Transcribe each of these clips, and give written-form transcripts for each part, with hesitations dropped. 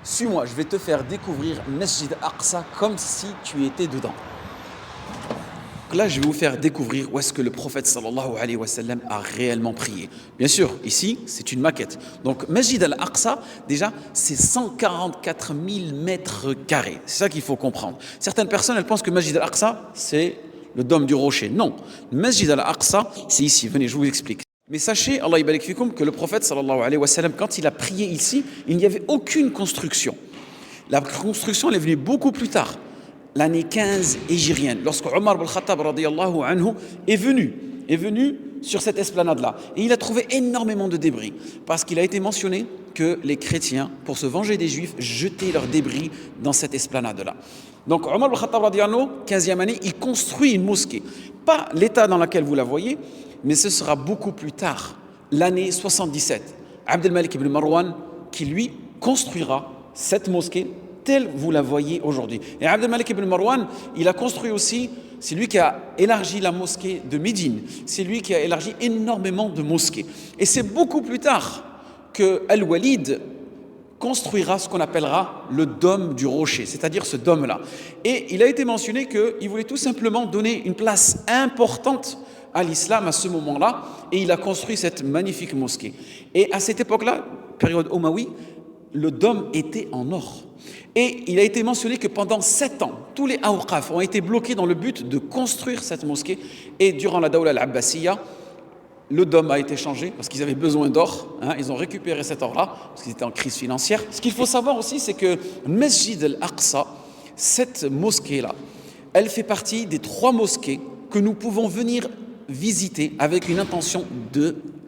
Suis-moi, je vais te faire découvrir Masjid Aqsa comme si tu étais dedans. Là, je vais vous faire découvrir où est-ce que le prophète sallallahu alayhi wa sallam a réellement prié. Bien sûr, ici, c'est une maquette. Donc, Masjid al-Aqsa, déjà, c'est 144 000 mètres carrés. C'est ça qu'il faut comprendre. Certaines personnes, elles pensent que Masjid al-Aqsa, c'est le dôme du rocher. Non, Masjid al-Aqsa, c'est ici. Venez, je vous explique. Mais sachez, Allah yabarak fikoum, que le prophète sallallahu alayhi wa sallam, quand il a prié ici, il n'y avait aucune construction. La construction, elle est venue beaucoup plus tard. L'année 15 hégirienne, lorsque Omar ibn Khattab radiyallahu anhu est venu sur cette esplanade-là. Et il a trouvé énormément de débris, parce qu'il a été mentionné que les chrétiens, pour se venger des juifs, jetaient leurs débris dans cette esplanade-là. Donc Omar ibn Khattab radiyallahu anhu, 15e année, il construit une mosquée. Pas l'état dans lequel vous la voyez, mais ce sera beaucoup plus tard, l'année 77. Abd al-Malik ibn Marwan, qui lui construira cette mosquée telle vous la voyez aujourd'hui. Et Abd al-Malik ibn Marwan, il a construit aussi, c'est lui qui a élargi la mosquée de Médine, c'est lui qui a élargi énormément de mosquées. Et c'est beaucoup plus tard que Al-Walid construira ce qu'on appellera le dôme du rocher, c'est-à-dire ce dôme-là. Et il a été mentionné qu'il voulait tout simplement donner une place importante à l'islam à ce moment-là, et il a construit cette magnifique mosquée. Et à cette époque-là, période Omawi, le dôme était en or. Et il a été mentionné que pendant 7 ans, tous les awqaf ont été bloqués dans le but de construire cette mosquée. Et durant la Dawla al-Abbasiyya, le dôme a été changé parce qu'ils avaient besoin d'or. Ils ont récupéré cet or-là parce qu'ils étaient en crise financière. Ce qu'il faut savoir aussi, c'est que Masjid al-Aqsa, cette mosquée-là, elle fait partie des 3 mosquées que nous pouvons venir visiter avec une intention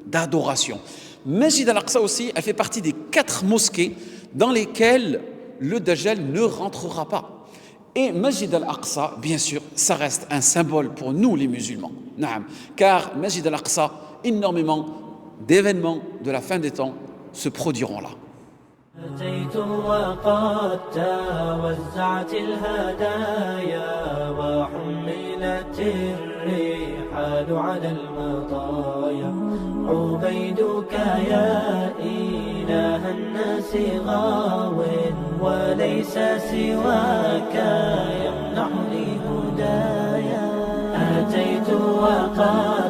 d'adoration. Masjid al-Aqsa aussi, elle fait partie des 4 mosquées dans lesquelles le Dajjal ne rentrera pas. Et Masjid al-Aqsa, bien sûr, ça reste un symbole pour nous les musulmans. Car Masjid al-Aqsa, énormément d'événements de la fin des temps se produiront là. أتيت وقد توزعت الهدايا وحملت الرحال على المطايا عبيدك يا إله الناس غاو وليس سواك يمنحني هدايا أتيت وقد